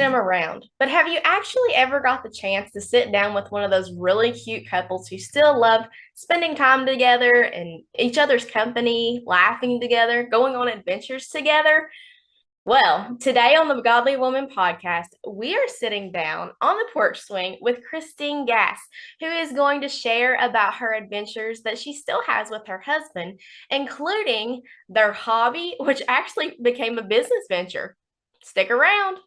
them around. But have you actually ever got the chance to sit down with one of those really cute couples who still love spending time together and each other's company, laughing together, going on adventures together? Well, today on the Godly Woman podcast, we are sitting down on the porch swing with Christine Gass, who is going to share about her adventures that she still has with her husband, including their hobby, which actually became a business venture. Stick around.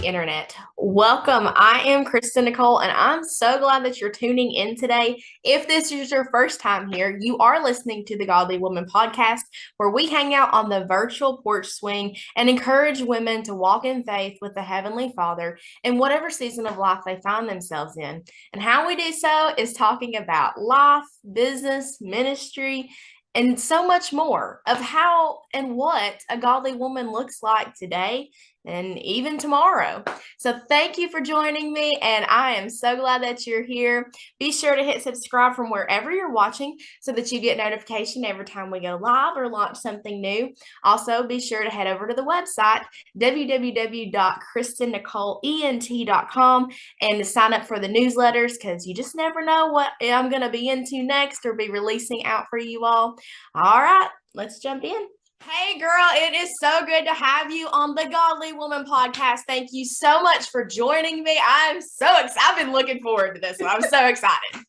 Internet. Welcome. I am KristeNicole, and I'm so glad that you're tuning in today. If this is your first time here, you are listening to the Godly Woman podcast, where we hang out on the virtual porch swing and encourage women to walk in faith with the Heavenly Father in whatever season of life they find themselves in. And how we do so is talking about life, business, ministry, and so much more of how and what a godly woman looks like today and even tomorrow. So thank you for joining me, and I am so glad that you're here. Be sure to hit subscribe from wherever you're watching so that you get notification every time we go live or launch something new. Also, be sure to head over to the website, www.KristeNicoleENT.com, and to sign up for the newsletters, because you just never know what I'm going to be into next or be releasing out for you all. All right, let's jump in. Hey girl, it is so good to have you on the Godly Woman podcast. Thank you so much for joining me. I'm so excited. I've been looking forward to this one. I'm so excited.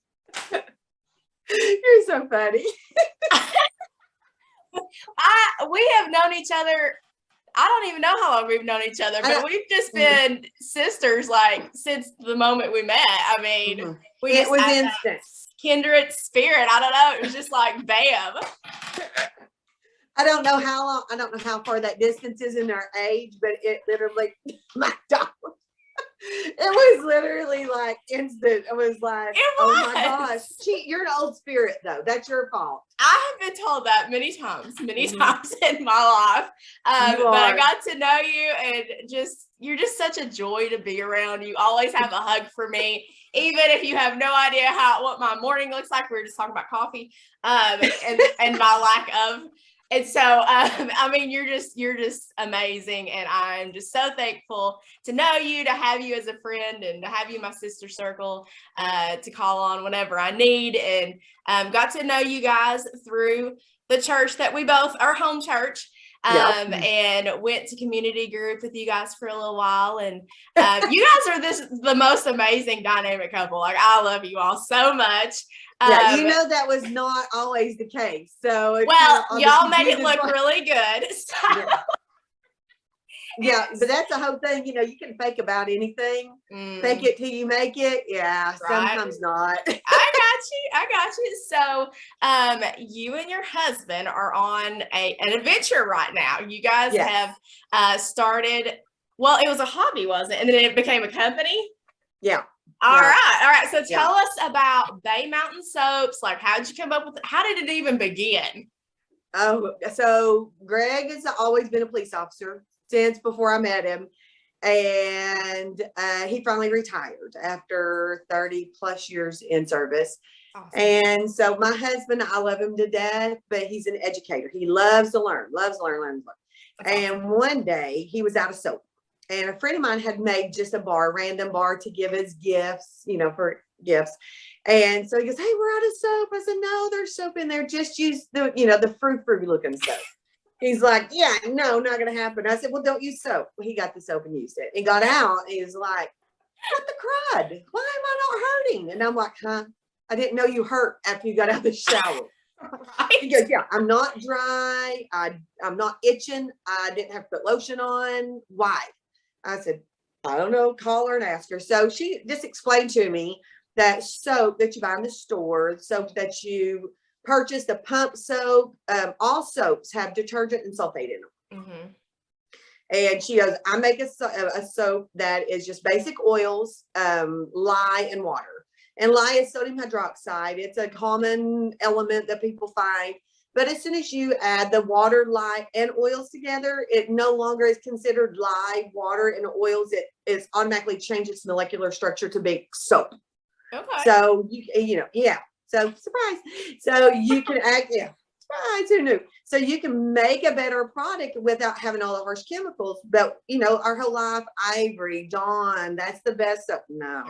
You're so funny. We have known each other. I don't even know how long we've known each other, but we've just been sisters like since the moment we met. I mean, it was instant. Kindred spirit. I don't know. It was just like bam. I don't know how long, I don't know how far that distance is in our age, but it literally, my dog, it was literally like instant. It was like, oh my gosh, you're an old spirit though. That's your fault. I have been told that many times in my life. But I got to know you, and you're just such a joy to be around. You always have a hug for me, even if you have no idea what my morning looks like. We were just talking about coffee, and my lack of. And so, I mean, you're just amazing. And I'm just so thankful to know you, to have you as a friend, and to have you in my sister circle, to call on whenever I need. And got to know you guys through the church that we both, our home church, and went to community group with you guys for a little while. And you guys are the most amazing dynamic couple. Like, I love you all so much. Yeah, that was not always the case. So y'all made it look really good. So. Yeah, but that's the whole thing. You can fake about anything. Fake it till you make it. Yeah, right. Sometimes not. I got you. So, you and your husband are on an adventure right now. You guys have started. Well, it was a hobby, wasn't it? And then it became a company. Yeah. All right. So tell us about Bay Mountain Soaps. Like, how did you come up with it? How did it even begin? Oh, so Greg has always been a police officer since before I met him. And he finally retired after 30 plus years in service. Awesome. And so my husband, I love him to death, but he's an educator. He loves to learn. And one day he was out of soap. And a friend of mine had made just a random bar to give as gifts, for gifts. And so he goes, "Hey, we're out of soap." I said, "No, there's soap in there. Just use the fruity looking soap." He's like, "Yeah, no, not going to happen." I said, "Well, don't use soap." Well, he got the soap and used it. He got out. And he was like, "What the crud? Why am I not hurting?" And I'm like, "Huh? I didn't know you hurt after you got out of the shower." Right. He goes, "Yeah, I'm not dry. I'm not itching. I didn't have to put lotion on. Why?" I said, "I don't know, call her and ask her." So she just explained to me that soap that you buy in the store, soap that you purchase, the pump soap, all soaps have detergent and sulfate in them. Mm-hmm. And she goes, "I make a soap that is just basic oils, lye and water. And lye is sodium hydroxide. It's a common element that people find. But as soon as you add the water, lye, and oils together, it no longer is considered lye, water, and oils. It is automatically changes its molecular structure to be soap." Okay. So, So surprise. So you can surprise, who knew? So you can make a better product without having all the harsh chemicals. But our whole life, Ivory, Dawn, that's the best stuff. No.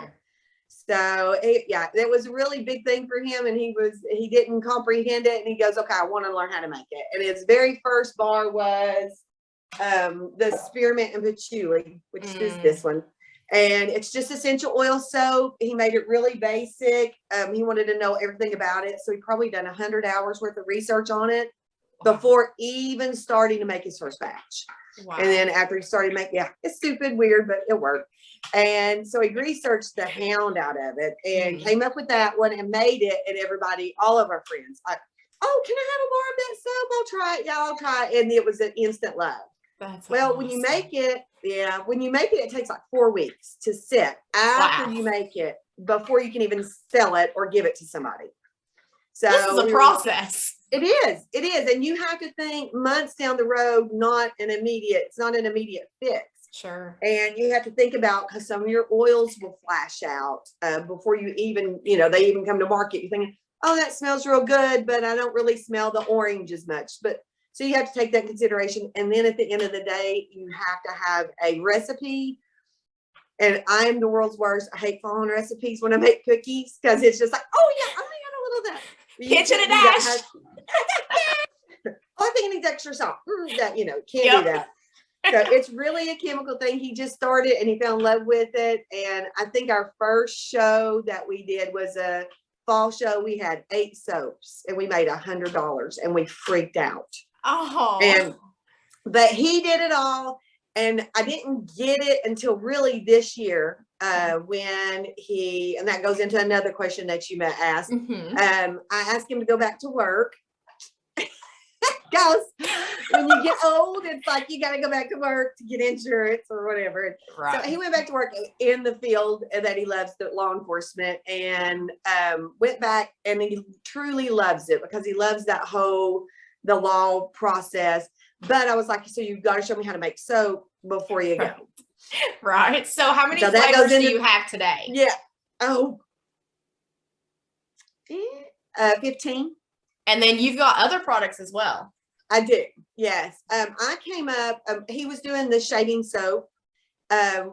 So that was a really big thing for him, and he didn't comprehend it, and he goes, okay, I want to learn how to make it. And his very first bar was the spearmint and patchouli, which is this one. And it's just essential oil soap. He made it really basic. He wanted to know everything about it. So he probably done 100 hours worth of research on it before even starting to make his first batch. Wow. And then after he started making, it's stupid, weird, but it worked. And so he researched the hound out of it and came up with that one and made it. And everybody, all of our friends, like, oh, can I have a bar of that soap? I'll try it. Yeah, I'll try it. And it was an instant love. That's awesome. When you make it, it takes like 4 weeks to sit after you make it before you can even sell it or give it to somebody. So this is a process. It is. And you have to think months down the road, it's not an immediate fix. Sure. And you have to think about, because some of your oils will flash out before you even, they even come to market. You're thinking, oh, that smells real good, but I don't really smell the orange as much. So you have to take that into consideration. And then at the end of the day, you have to have a recipe. And I'm the world's worst. I hate following recipes when I make cookies, because it's just like, oh yeah, I only got a little of that. Kitchen and dash. I think it needs extra salt. Can't do that. So it's really a chemical thing. He just started and he fell in love with it. And I think our first show that we did was a fall show. We had 8 soaps and we made $100 and we freaked out. Oh. But he did it all. And I didn't get it until really this year when and that goes into another question that you might ask. I asked him to go back to work. Because when you get old, it's like you got to go back to work to get insurance or whatever. Right. So he went back to work in the field that he loves, the law enforcement, and went back, and he truly loves it because he loves the law process. But I was like, so you've got to show me how to make soap before you go. Right. So how many flavors do you have today? Yeah. Oh, 15. And then you've got other products as well. I do. Yes. I came up, he was doing the shaving soap,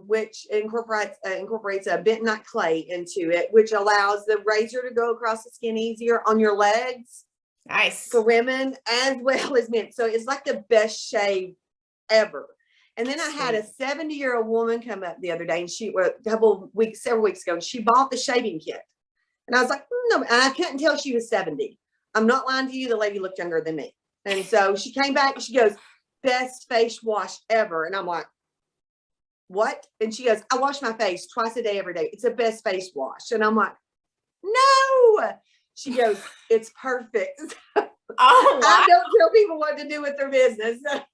which incorporates a bentonite clay into it, which allows the razor to go across the skin easier on your legs. Nice. For women as well as men. So it's like the best shave ever. And then I had a 70-year-old woman come up the other day, and several weeks ago, and she bought the shaving kit. And I was like, no, and I couldn't tell she was 70. I'm not lying to you. The lady looked younger than me. And so she came back and she goes, best face wash ever. And I'm like, what? And she goes, I wash my face twice a day, every day. It's the best face wash. And I'm like, no. She goes, it's perfect. Oh, wow. I don't tell people what to do with their business. But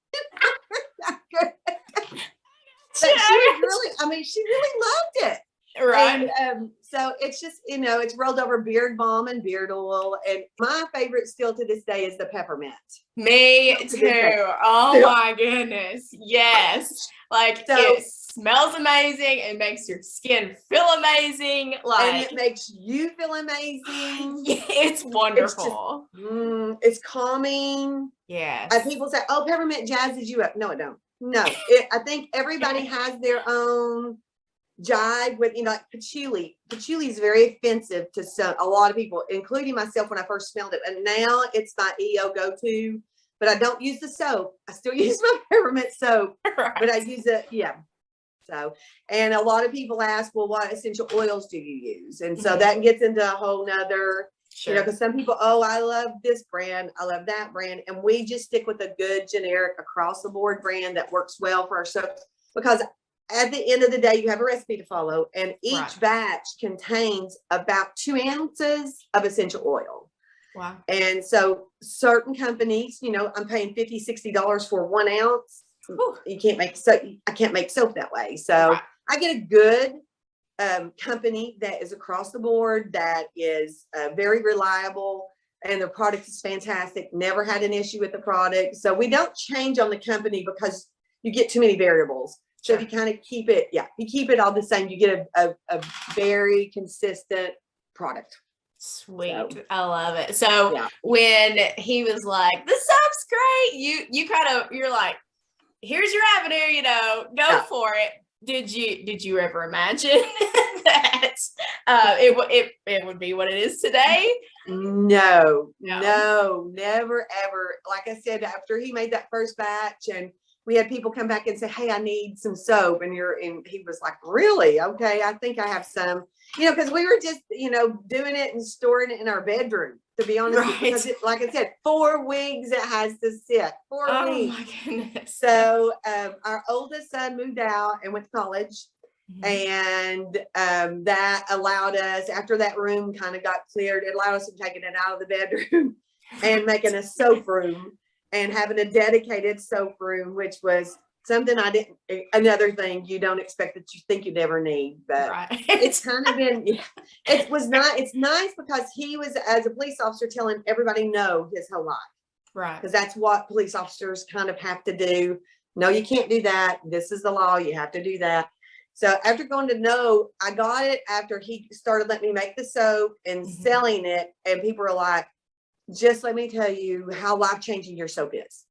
she really loved it. Right. And so it's just, it's rolled over beard balm and beard oil. And my favorite still to this day is the peppermint. Me too. Oh my goodness. Yes. It smells amazing. It makes your skin feel amazing. And it makes you feel amazing. It's wonderful. It's calming. Yes. People say, oh, peppermint jazzes you up. No, it don't. No. I think everybody has their own jive with, like patchouli. Patchouli is very offensive to a lot of people, including myself when I first smelled it. And now it's my EO go-to, but I don't use the soap. I still use my peppermint soap, right. But I use it. Yeah. So, and a lot of people ask, well, what essential oils do you use? And so that gets into a whole nother, because some people, oh, I love this brand. I love that brand. And we just stick with a good generic across the board brand that works well for our soap, because at the end of the day, you have a recipe to follow, and each batch contains about 2 ounces of essential oil. Wow. And so certain companies, I'm paying $50, $60 for 1 ounce. You can't make soap. I can't make soap that way. So I get a good company that is across the board, that is very reliable, and their product is fantastic. Never had an issue with the product. So we don't change on the company because you get too many variables. So if you kind of keep it, you keep it all the same, you get a very consistent product. Sweet. So, I love it. So yeah. when he was like, the soap's great, you're like, here's your avenue, go for it. Did you ever imagine that it would be what it is today? No, never ever. Like I said, after he made that first batch and we had people come back and say, hey, I need some soap. And he was like, really? Okay, I think I have some, because we were just, doing it and storing it in our bedroom, to be honest. Right. Because like I said, 4 weeks it has to sit. 4 weeks. My goodness. So our oldest son moved out and went to college. Mm-hmm. And that allowed us, after that room kind of got cleared, it allowed us to taking it out of the bedroom and making a soap room and having a dedicated soap room, which was something another thing you don't expect that you think you'd ever need. But right. It's kind of been, it was not, it's nice because he was, as a police officer, telling everybody no his whole life. Right. Because that's what police officers kind of have to do. No, you can't do that. This is the law. You have to do that. So after going to no, I got it after he started letting me make the soap and selling it. And people were like, just let me tell you how life-changing your soap is.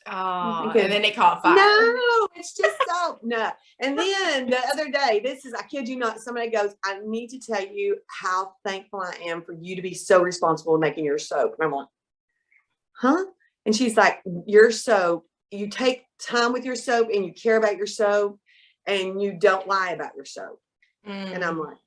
Oh, and then it caught fire. No, it's just soap. No. And then the other day, I kid you not, somebody goes, I need to tell you how thankful I am for you to be so responsible in making your soap. And I'm like, huh? And she's like, your soap, you take time with your soap and you care about your soap and you don't lie about your soap. And I'm like,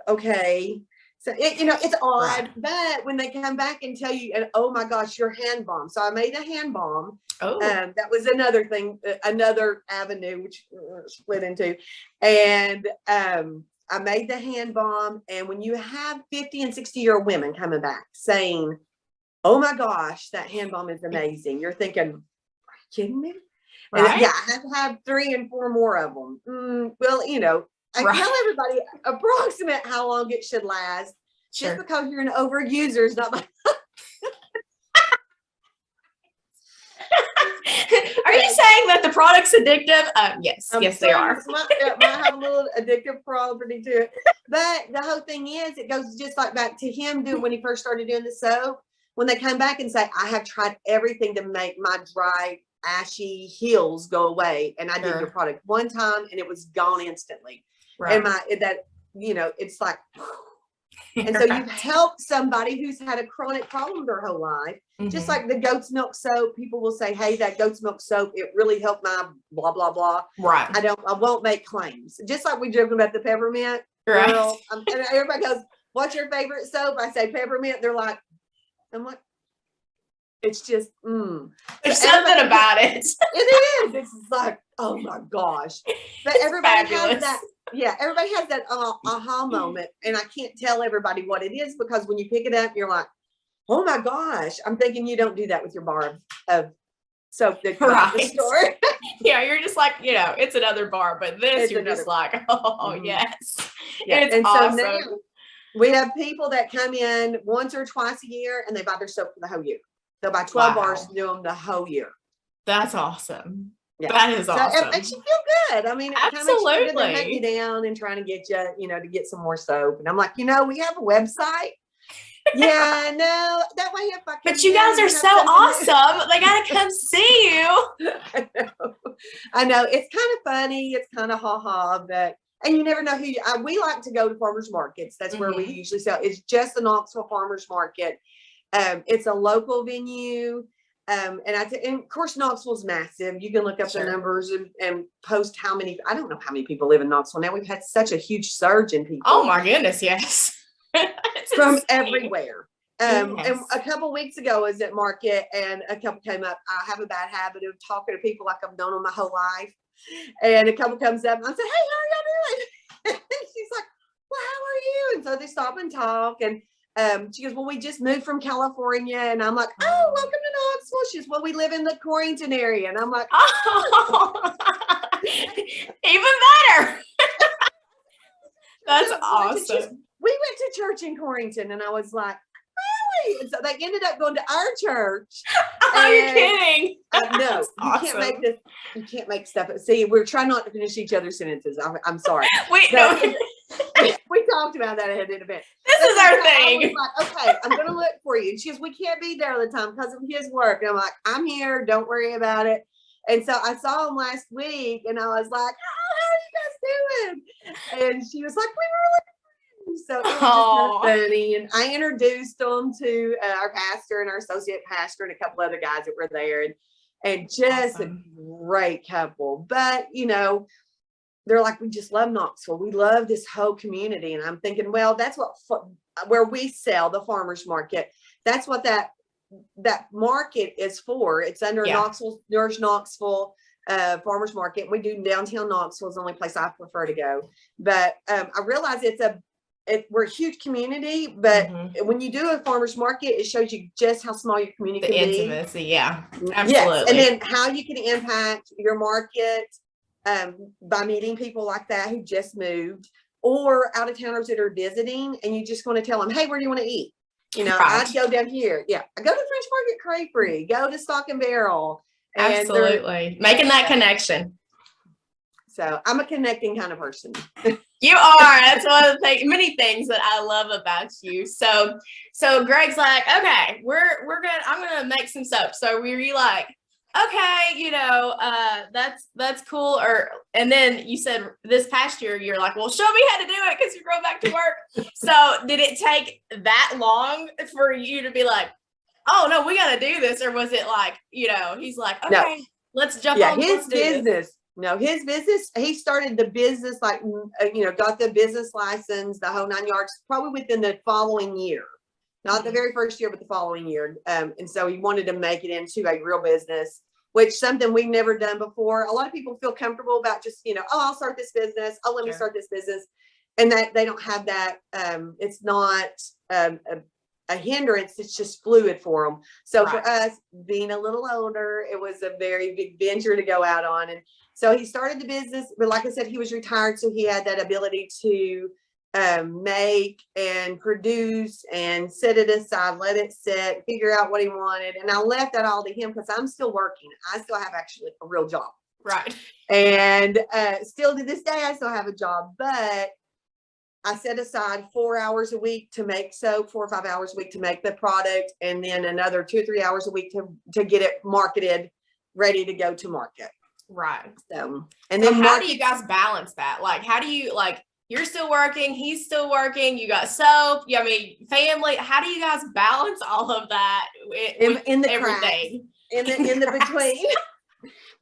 okay. So it's odd, right. But when they come back and tell you, and oh my gosh, your hand balm. So I made a hand balm. Oh, that was another thing, another avenue which split into. And I made the hand balm. And when you have 50 and 60-year-old women coming back saying, oh my gosh, that hand balm is amazing, you're thinking, are you kidding me? Right? And yeah, I have to have 3 and 4 more of them. Well, I tell everybody approximate how long it should last. Sure. Just because you're an overuser is not my. Are you saying that the product's addictive? Yes, yes, they are. It might have a little addictive property to it. But the whole thing is, it goes just like back to him doing when he first started doing the soap. When they come back and say, I have tried everything to make my dry, ashy heels go away, and I did your product one time and it was gone instantly. Right. And it's like, and so you've helped somebody who's had a chronic problem their whole life. Just like the goat's milk soap, people will say, hey, that goat's milk soap, it really helped my blah, blah, blah. Right. I won't make claims. Just like we joke about the peppermint. Right. Girl, and everybody goes, what's your favorite soap? I say peppermint. They're like, I'm like, it's just, There's something about it. It is. It's like, oh my gosh. But everybody has that. Yeah, everybody has that aha moment. And I can't tell everybody what it is because when you pick it up, you're like, oh my gosh. I'm thinking you don't do that with your bar of soap that comes at the store. Yeah, you're just like, it's another bar, but this you're just like, oh yes. Yeah, it's awesome. So now we have people that come in once or twice a year and they buy their soap for the whole year. They'll buy 12 bars to do them the whole year. That's awesome. Yeah. That is awesome. So it makes you feel good. I mean, it absolutely. Kind of makes you feel good. They hunt you down and trying to get you, to get some more soap. And I'm like, we have a website. Yeah, no, that way if I can. But you guys are so awesome. They got to come see you. I know. It's kind of funny. It's kind of ha-ha, but. And you never know who we like to go to farmers markets. That's where we usually sell. It's just the Knoxville Farmers Market. It's a local venue. And of course, Knoxville's massive. You can look up the numbers and post how many, I don't know how many people live in Knoxville. Now we've had such a huge surge in people. Oh my goodness. Yes. From everywhere. And a couple weeks ago I was at market and a couple came up. I have a bad habit of talking to people like I've known them my whole life. And a couple comes up and I said, hey, how are y'all doing? And she's like, well, how are you? And so they stop and talk. And she goes, well, we just moved from California. And I'm like, oh, welcome to Knoxville. She goes, well, we live in the Corrington area. And I'm like, oh, even better. That's awesome. We went to church in Corrington and I was like, really? And so they ended up going to our church. Oh, you're kidding. No, awesome. You can't make this. You can't make stuff. See, we're trying not to finish each other's sentences. I'm sorry. Wait, no. We talked about that ahead in a bit. This is our I thing. was like, okay, I'm going to look for you. And she goes, we can't be there all the time because of his work. And I'm like, I'm here. Don't worry about it. And so I saw him last week and I was like, oh, how are you guys doing? And she was like, we were looking for you. So it was just kind of funny. And I introduced them to our pastor and our associate pastor and a couple other guys that were there. And just awesome. A great couple. But, you know, they're like, we just love Knoxville. We love this whole community. And I'm thinking, well, that's what, where we sell, the farmers market, that's what that market is for. It's under Knoxville, Nourish Knoxville farmers market. We do downtown Knoxville is the only place I prefer to go. But I realize we're a huge community, but when you do a farmers market, it shows you just how small your community can be. The intimacy, yeah, absolutely. Yes. And then how you can impact your market by meeting people like that who just moved or out of towners that are visiting, and you just want to tell them, hey, where do you want to eat? You know, right. I'd go down here. Yeah. I go to French Market Creperie, go to Stock and Barrel. And absolutely. Making that connection. So I'm a connecting kind of person. You are. That's one of the many things that I love about you. So Greg's like, okay, we're gonna, I'm gonna make some soap. So were you like, okay, you know, that's cool. And then you said this past year, you're like, well, show me how to do it because you're going back to work. So did it take that long for you to be like, oh no, we got to do this? Or was it like, you know, he's like, okay, no. Let's jump on. His business. No, his business, he started the business, like, you know, got the business license, the whole 9 yards, probably within the following year. Not the very first year, but the following year. And so he wanted to make it into a real business, which something we've never done before. A lot of people feel comfortable about just, you know, oh, I'll start this business. Oh, let me start this business. And that they don't have that. It's not a hindrance. It's just fluid for them. So for us, being a little older, it was a very big venture to go out on. And so he started the business. But like I said, he was retired. So he had that ability to make and produce and set it aside, let it sit, figure out what he wanted. And I left that all to him because I'm still working. I still have actually a real job. Right. And still to this day, I still have a job, but I set aside 4 hours a week to make soap, 4 or 5 hours a week to make the product, and then another 2 or 3 hours a week to get it marketed, ready to go to market. Right. So, and then how do you guys balance that? Like, how do you, like, you're still working, he's still working, you got soap, I mean, family. How do you guys balance all of that in the everything? In the between?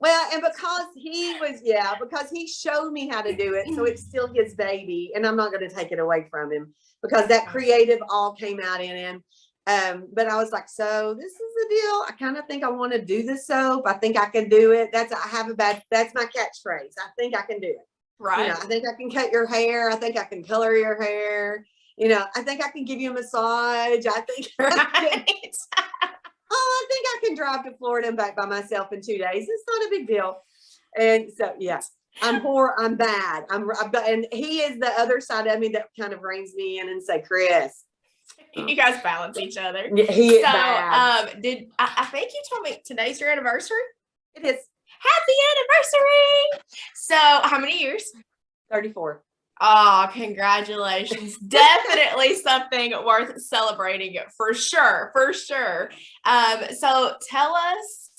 Well, and because he showed me how to do it, so it's still his baby, and I'm not going to take it away from him because that creative all came out in him. But I was like, so this is the deal. I kind of think I want to do the soap. I think I can do it. That's my catchphrase. I think I can do it. Right. You know, I think I can cut your hair. I think I can color your hair. You know, I think I can give you a massage. I think. Right. I think I can drive to Florida and back by myself in 2 days. It's not a big deal. And so, yes, I'm poor. I'm bad. And he is the other side of me that kind of reins me in and say, Chris. You guys balance each other. He is bad. I think you told me today's your anniversary? It is. Happy anniversary. So how many years? 34. Oh, congratulations. Definitely something worth celebrating for sure. For sure. So tell us,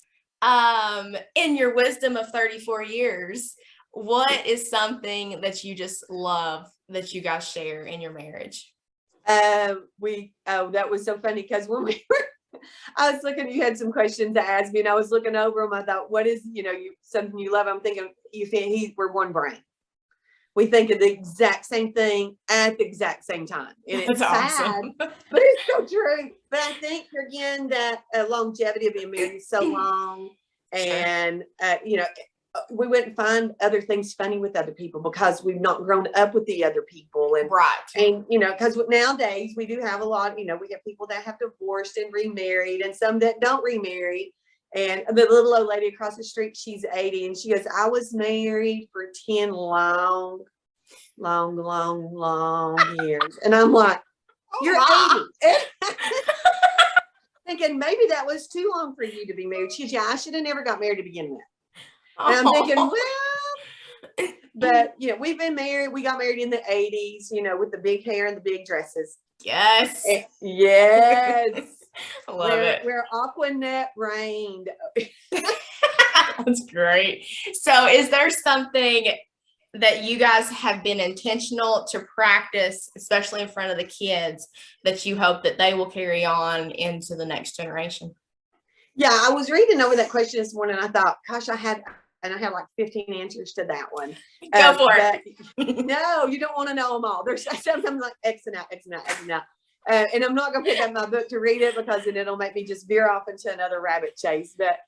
in your wisdom of 34 years, what is something that you just love that you guys share in your marriage? That was so funny because when we were, I was looking, you had some questions to ask me and I was looking over them. I thought, what is, something you love? I'm thinking, we're one brain. We think of the exact same thing at the exact same time. And it's sad, but it's so true. But I think, again, that longevity of being married so long and, we wouldn't find other things funny with other people because we've not grown up with the other people. And, and because nowadays we do have a lot, we have people that have divorced and remarried and some that don't remarry. And the little old lady across the street, she's 80 and she goes, I was married for 10 long years. And I'm like, you're 80. Thinking maybe that was too long for you to be married. She goes, I should have never got married to begin with. And I'm thinking, well, but you know, we've been married. We got married in the 80s, you know, with the big hair and the big dresses. Yes. Yes. Love it. Where Aquanet reigned. That's great. So is there something that you guys have been intentional to practice, especially in front of the kids, that you hope that they will carry on into the next generation? Yeah, I was reading over that question this morning. I thought, gosh, I had like 15 answers to that one. Go for it. No, you don't want to know them all. There's sometimes like X and out, X and out, X and out. And I'm not going to pick up my book to read it because then it'll make me just veer off into another rabbit chase. But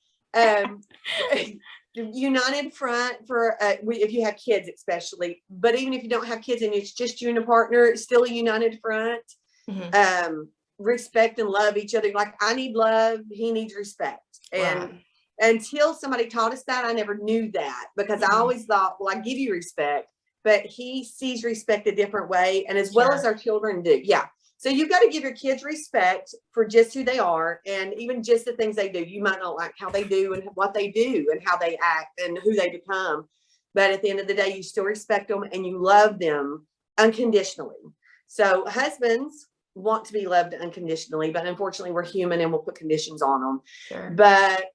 united front for if you have kids, especially. But even if you don't have kids and it's just you and a partner, it's still a united front. Mm-hmm. Respect and love each other. Like I need love, he needs respect. And until somebody taught us that, I never knew that because I always thought, well, I give you respect, but he sees respect a different way. And as well as our children do. Yeah. So you've got to give your kids respect for just who they are and even just the things they do. You might not like how they do and what they do and how they act and who they become. But at the end of the day, you still respect them and you love them unconditionally. So husbands want to be loved unconditionally, but unfortunately we're human and we'll put conditions on them. Sure. But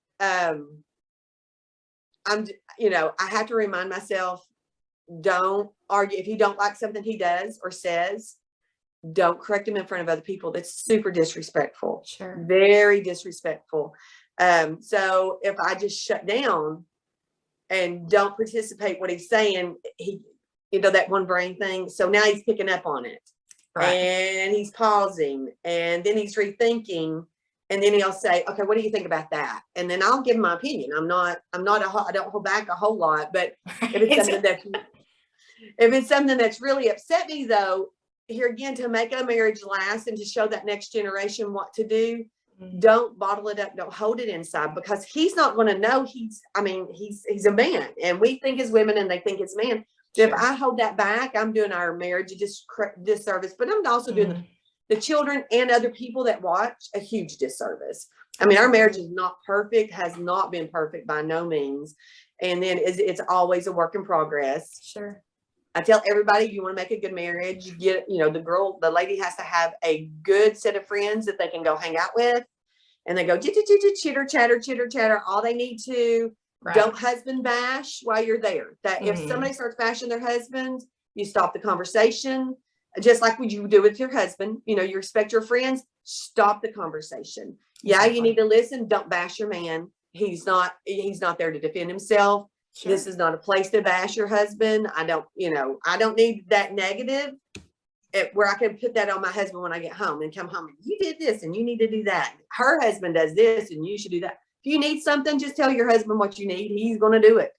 you know, I have to remind myself, don't argue. If you don't like something he does or says, don't correct him in front of other people. That's super disrespectful. Sure. Very disrespectful. So if I just shut down and don't participate what he's saying, he, you know, that one brain thing. So now he's picking up on it. Right. And he's pausing and then he's rethinking and then he'll say, okay, what do you think about that? And then I'll give him my opinion. I don't hold back a whole lot, but if it's something that's really upset me though, here again, to make a marriage last and to show that next generation what to do, don't bottle it up. Don't hold it inside because he's not going to know he's a man and we think as women and they think as men. Sure. If I hold that back, I'm doing our marriage a disservice, but I'm also doing the children and other people that watch a huge disservice. I mean, our marriage is not perfect, has not been perfect by no means. And then it's always a work in progress. Sure. I tell everybody, you want to make a good marriage, you get, you know, the lady has to have a good set of friends that they can go hang out with. And they go chitter chatter, all they need to. Right. Don't husband bash while you're there. That if somebody starts bashing their husband, you stop the conversation. Just like what you do with your husband, you know, you respect your friends, stop the conversation. Yeah, you need to listen. Don't bash your man. He's not there to defend himself. Sure. This is not a place to bash your husband. I don't need that negative where I can put that on my husband when I get home and come home. You did this and you need to do that. Her husband does this and you should do that. If you need something, just tell your husband what you need. He's going to do it.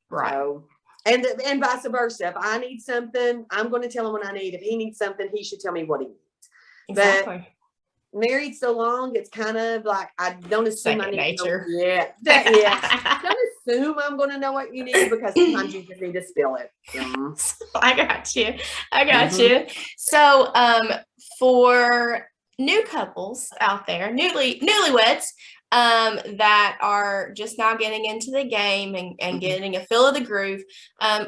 Right. So, and vice versa. If I need something, I'm going to tell him what I need. If he needs something, he should tell me what he needs. Exactly. But married so long, it's kind of like I don't assume I need to know. Yeah. Don't assume I'm going to know what you need because sometimes you just need to spill it. I got you. So, for new couples out there, newlyweds, that are just now getting into the game and getting a feel of the groove.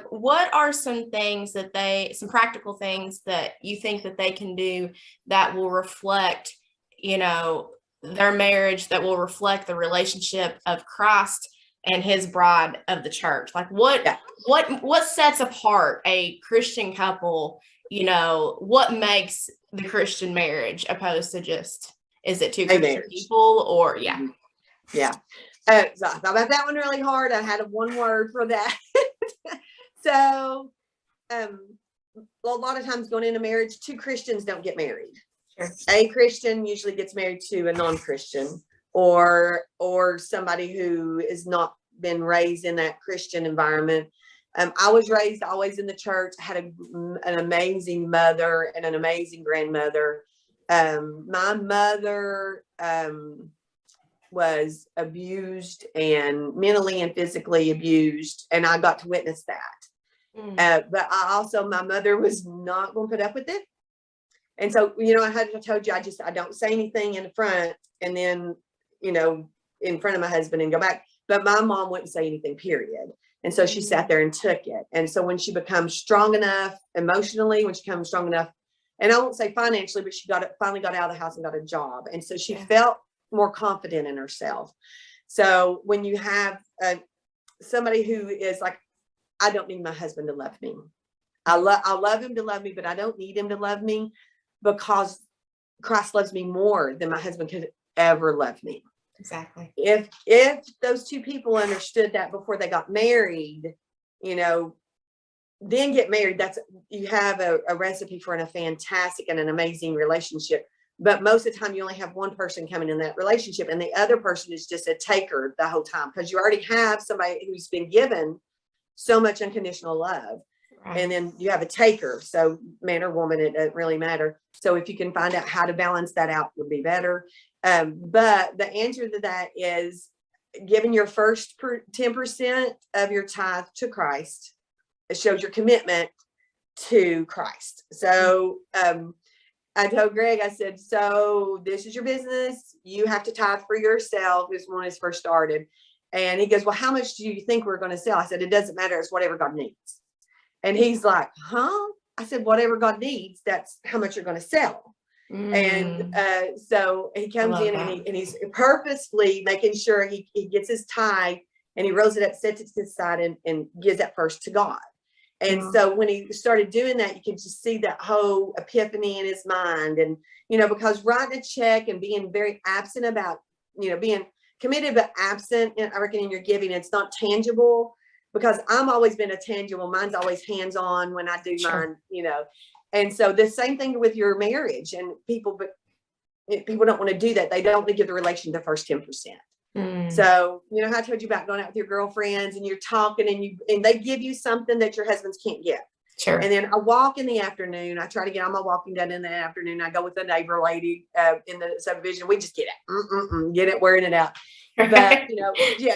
What are some practical things that you think that they can do that will reflect, you know, their marriage, that will reflect the relationship of Christ and his bride of the church? Like what sets apart a Christian couple? You know, what makes the Christian marriage opposed to just, is it two Christian people or yeah. So I thought about that one really hard. I had one word for that. So a lot of times going into marriage, two Christians don't get married. Sure. A Christian usually gets married to a non-Christian or somebody who has not been raised in that Christian environment. I was raised always in the church, had an amazing mother and an amazing grandmother. My mother was abused and mentally and physically abused, and I got to witness that. But my mother was not going to put up with it. And so, you know, I told you, I don't say anything in the front and then, you know, in front of my husband and go back. But my mom wouldn't say anything, period. And so she sat there and took it. And so when she becomes strong enough emotionally, when she becomes strong enough, and I won't say financially, but she finally got out of the house and got a job. And so she felt more confident in herself. So when you have somebody who is like, I don't need my husband to love me. I love him to love me, but I don't need him to love me, because Christ loves me more than my husband could ever love me. Exactly. If those two people understood that before they got married, then get married, you have a recipe for a fantastic and an amazing relationship. But most of the time you only have one person coming in that relationship, and the other person is just a taker the whole time, because you already have somebody who's been given so much unconditional love. Right. And then you have a taker. So man or woman, it doesn't really matter. So if you can find out how to balance that out, would be better. But the answer to that is giving your first 10% of your tithe to Christ. It shows your commitment to Christ. So I told Greg, I said, so this is your business. You have to tithe for yourself. This one is first started. And he goes, well, how much do you think we're going to sell? I said, it doesn't matter. It's whatever God needs. And he's like, huh? I said, whatever God needs, that's how much you're going to sell. And so he comes in and he's purposefully making sure he gets his tithe, and he rolls it up, sets it to the side, and gives that first to God. And so when he started doing that, you can just see that whole epiphany in his mind. And, because writing a check and being very absent about, being committed but absent, I reckon, in your giving, it's not tangible, because I'm always been a tangible. Mine's always hands-on when I do mine, And so the same thing with your marriage, and people don't want to do that. They don't want to give the relation the first 10%. So, how I told you about going out with your girlfriends and you're talking and they give you something that your husbands can't get. Sure. And then I walk in the afternoon. I try to get all my walking done in the afternoon. I go with the neighbor lady in the subdivision. We just get it, wearing it out. But,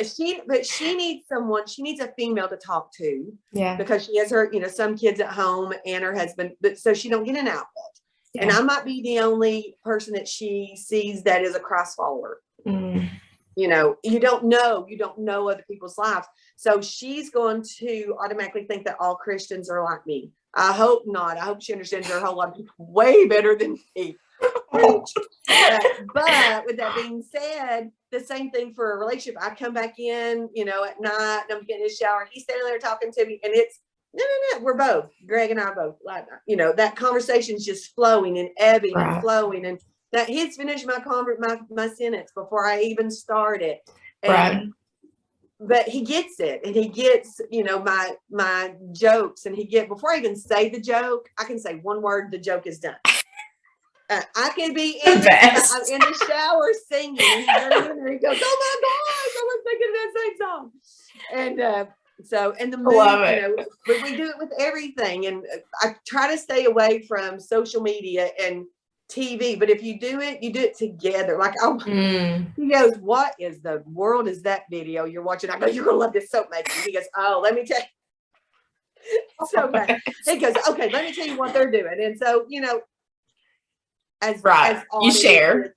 she needs someone. She needs a female to talk to. Yeah. Because she has her, some kids at home and her husband, but so she don't get an outlet. Yeah. And I might be the only person that she sees that is a Christ follower. You don't know other people's lives. So she's going to automatically think that all Christians are like me. I hope not. I hope she understands there are a whole lot of people way better than me. But with that being said, the same thing for a relationship. I come back in, at night, and I'm getting in the shower, and he's standing there talking to me, and it's no. We're both, Greg and I both, like, that conversation's just flowing and ebbing and flowing, and that he's finished my sentence before I even start it. And, but he gets it, and he gets, my jokes, and before I even say the joke, I can say one word, the joke is done. I can be in the shower singing, and he goes, oh my gosh, I was thinking of that same song. And and the mood, but we do it with everything. And I try to stay away from social media and TV, but if you do it together. Like, he goes, what is the world is that video you're watching? I go, you're gonna love this soap making. He goes, oh, let me tell you. So bad. He goes, okay, let me tell you what they're doing. And so, as you share,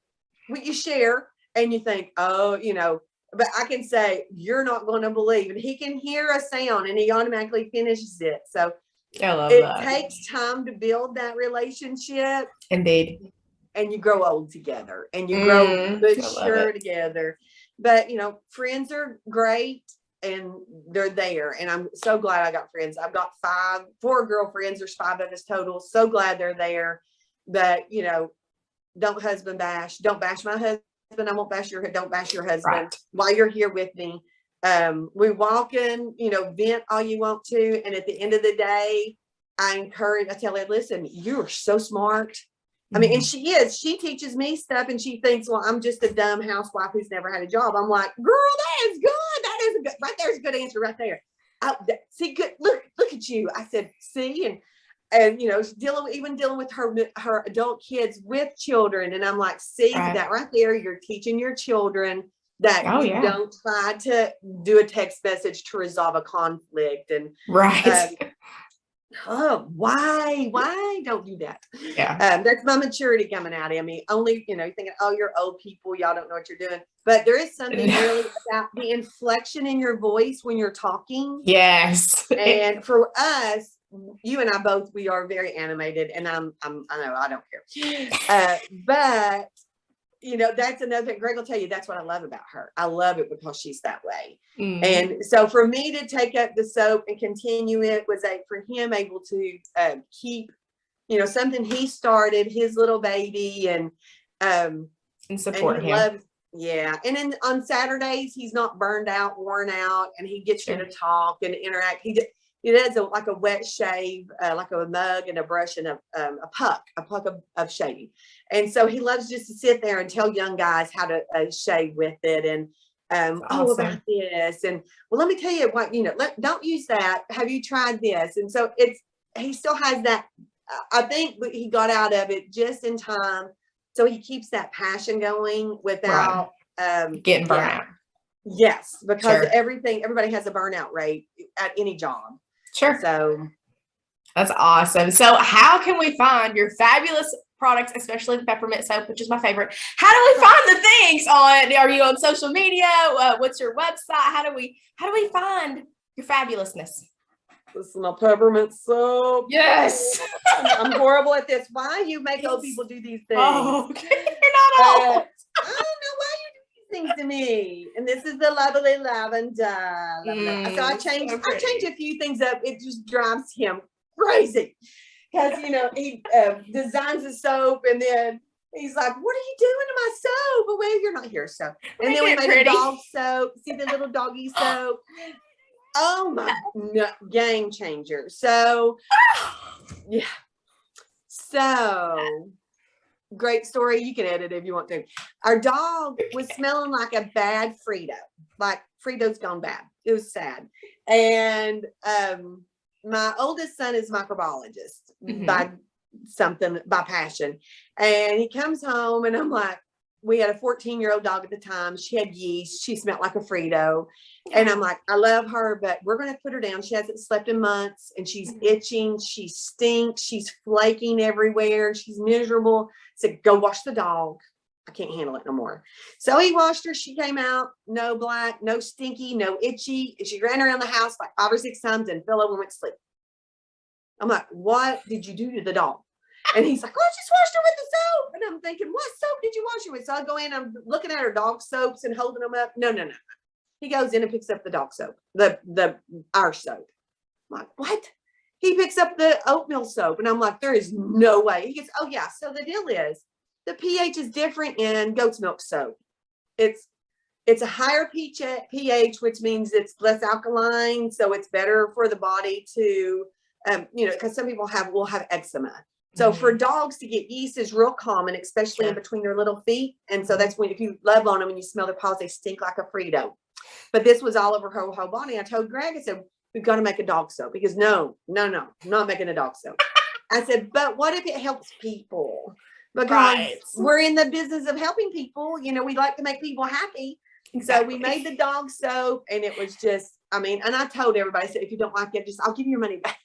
and you think, but I can say, you're not going to believe, and he can hear a sound and he automatically finishes it. So I love that. It takes time to build that relationship. Indeed. And you grow old together, and you grow mature together. But, friends are great, and they're there. And I'm so glad I got friends. I've got 4 girlfriends. There's 5 of us total. So glad they're there. But, don't husband bash. Don't bash my husband. Don't bash your husband while you're here with me. We walk in, vent all you want to. And at the end of the day, I tell her, listen, you are so smart. I mean, and she teaches me stuff, and she thinks, well, I'm just a dumb housewife who's never had a job. I'm like, girl, that is good. That is good. Right there's a good answer right there. See, good. Look at you. I said, see, and dealing with her adult kids with children. And I'm like, see, that right there, you're teaching your children that don't try to do a text message to resolve a conflict. And Oh, why don't do that? Yeah. That's my maturity coming out of me. Only, thinking, oh, you're old people, y'all don't know what you're doing. But there is something really about the inflection in your voice when you're talking. Yes. And for us, you and I both, we are very animated, and I know I don't care. But that's another thing. Greg will tell you, that's what I love about her. I love it because she's that way. And so for me to take up the soap and continue it was for him able to keep, something he started, his little baby, and support and he him. loves, yeah. And then on Saturdays, he's not burned out, worn out, and he gets you to talk and interact. He does like a wet shave, like a mug and a brush and a puck of shaving. And so he loves just to sit there and tell young guys how to shave with it. And oh, about this. And well, let me tell you what, don't use that. Have you tried this? And so he still has that. I think he got out of it just in time. So he keeps that passion going without getting burnout. Yes, because everybody has a burnout rate at any job. Sure. So that's awesome. So how can we find your fabulous products, especially the peppermint soap, which is my favorite? How do we find the things are you on social media? What's your website? How do we find your fabulousness? This is my peppermint soap. Yes. I'm horrible at this. Why you make old people do these things? Oh, okay. You're not old. I don't know why you do these things to me. And this is the lovely lavender. So I changed a few things up. It just drives him crazy. Because he designs the soap, and then he's like, what are you doing to my soap? Well, you're not here, so. And then we made a dog soap. See the little doggy soap? Oh my, game changer. So yeah. So great story. You can edit if you want to. Our dog was smelling like a bad Frito. Like Frito's gone bad. It was sad. And my oldest son is a microbiologist by passion. And he comes home, and I'm like, we had a 14-year-old dog at the time. She had yeast. She smelled like a Frito. And I'm like, I love her, but we're going to put her down. She hasn't slept in months, and she's itching. She stinks. She's flaking everywhere. She's miserable. I said, go wash the dog. I can't handle it no more. So he washed her. She came out, no black, no stinky, no itchy. She ran around the house like 5 or 6 times and fell over and went to sleep. I'm like, what did you do to the dog? And he's like, oh, I just washed her with the soap. And I'm thinking, what soap did you wash her with? So I go in, I'm looking at her dog soaps and holding them up. No. He goes in and picks up the dog soap, our soap. I'm like, what? He picks up the oatmeal soap. And I'm like, there is no way. He goes, oh yeah. So the deal is the pH is different in goat's milk soap. It's a higher pH, which means it's less alkaline. So it's better for the body to, because some people will have eczema. So for dogs to get yeast is real common, especially in between their little feet. And so that's when, if you love on them and you smell their paws, they stink like a Frito. But this was all over her whole body. I told Greg, I said, we've got to make a dog soap. Because no, I'm not making a dog soap. I said, but what if it helps people? Because we're in the business of helping people. We like to make people happy. Exactly. So we made the dog soap, and it was just, and I told everybody, I said, if you don't like it, I'll give you your money back.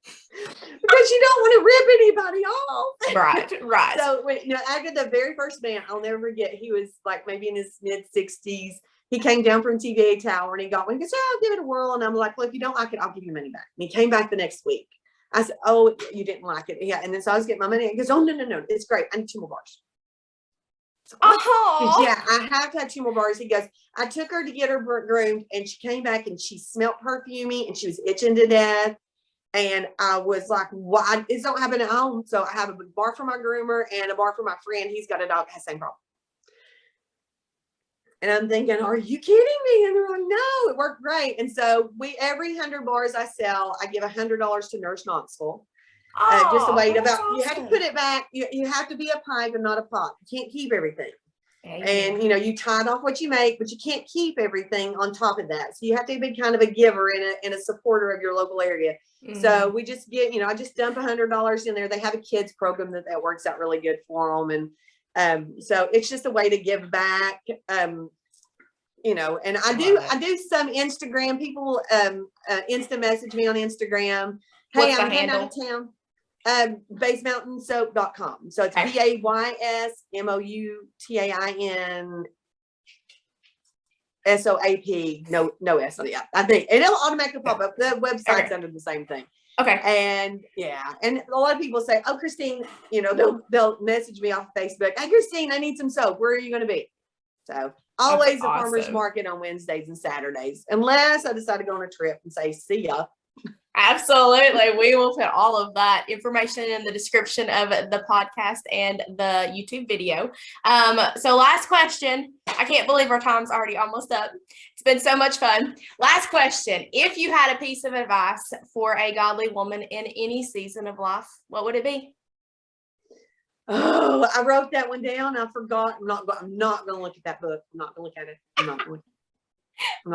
Because you don't want to rip anybody off. Right. So after the very first man, I'll never forget, he was like maybe in his mid-60s. He came down from TVA Tower, and he got one. He goes, I'll give it a whirl. And I'm like, well, if you don't like it, I'll give you money back. And he came back the next week. I said, oh, you didn't like it. Yeah. And then so I was getting my money. He goes, oh, no. It's great. I need 2 more bars. So, yeah, I have to have 2 more bars. He goes, I took her to get her groomed, and she came back, and she smelled perfumey, and she was itching to death. And I was like, why? It don't happen at home. So I have a bar for my groomer and a bar for my friend. He's got a dog that has the same problem. And I'm thinking, are you kidding me? And they're like, no, it worked great. And so every 100 bars I sell, I give $100 to Nourish Knoxville. Just a way awesome. You have to put it back. You have to be a pipe and not a pot. You can't keep everything. And you tithe off what you make, but you can't keep everything on top of that. So you have to be kind of a giver and a supporter of your local area. So we just get, I just dump $100 in there. They have a kids program that works out really good for them. And so it's just a way to give back. And I do some Instagram. People instant message me on Instagram. What's the I'm heading out handle? of town. BaseMountainSoap.com. So it's Okay. BaysMountainSoap. No S on it. I think it'll automatically pop up. The website's Okay. under the same thing. Okay. And and a lot of people say, "Oh, Christine, they'll message me off Facebook. Hey, Christine, I need some soap. Where are you going to be?" So always a farmer's market on Wednesdays and Saturdays, unless I decide to go on a trip and say, "See ya." Absolutely. We will put all of that information in the description of the podcast and the YouTube video. So last question. I can't believe our time's already almost up. It's been so much fun. Last question. If you had a piece of advice for a godly woman in any season of life, what would it be? Oh, I wrote that one down. I forgot. I'm not going to look at that book. I'm not going to look at it. I'm not going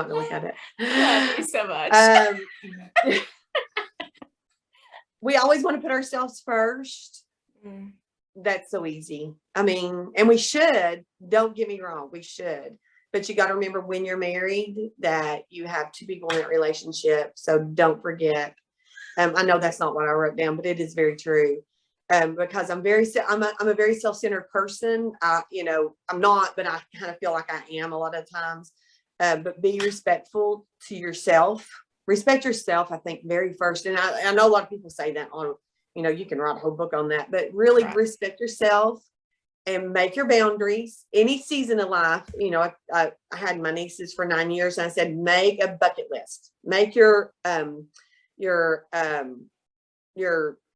to look at it. Love you so much. We always want to put ourselves first. That's so easy. I mean, and we should, don't get me wrong, we should, but you got to remember when you're married that you have two people in that relationship. So don't forget. I know that's not what I wrote down, but it is very true. Because I'm a very self-centered person. I'm not, but I kind of feel like I am a lot of times. But be respectful to yourself. Respect yourself, I think, very first. And I know a lot of people say that on, you can write a whole book on that, but really respect yourself and make your boundaries. Any season of life, I had my nieces for 9 years, and I said, make a bucket list. Make your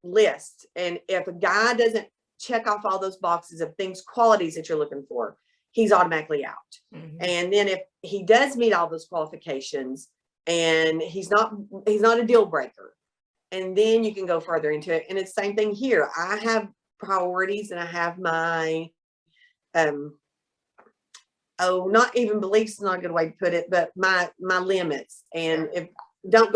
list. And if a guy doesn't check off all those boxes of qualities that you're looking for, he's automatically out. And then if he does meet all those qualifications and he's not a deal breaker, and then you can go further into it. And it's the same thing here. I have priorities, and I have my not even beliefs is not a good way to put it, but my limits. And if don't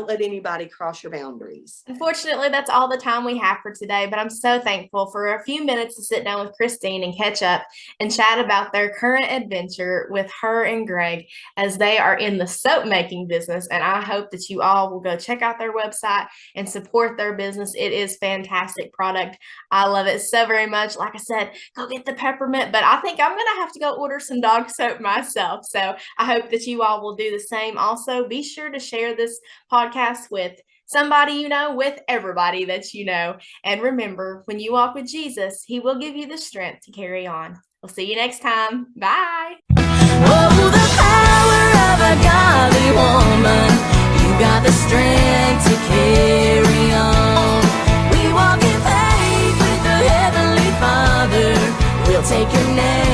let anybody cross your boundaries. Unfortunately, that's all the time we have for today, but I'm so thankful for a few minutes to sit down with Christine and catch up and chat about their current adventure with her and Greg as they are in the soap making business. And I hope that you all will go check out their website and support their business. It is fantastic product. I love it so very much. Like I said, go get the peppermint, but I think I'm going to have to go order some dog soap myself. So I hope that you all will do the same. Also, be sure to share this podcast with somebody you know, with everybody that you know. And remember, when you walk with Jesus, he will give you the strength to carry on. We'll see you next time. Bye. Oh, the power of a godly woman. You got the strength to carry on. We walk in faith with the Heavenly Father. We'll take your name.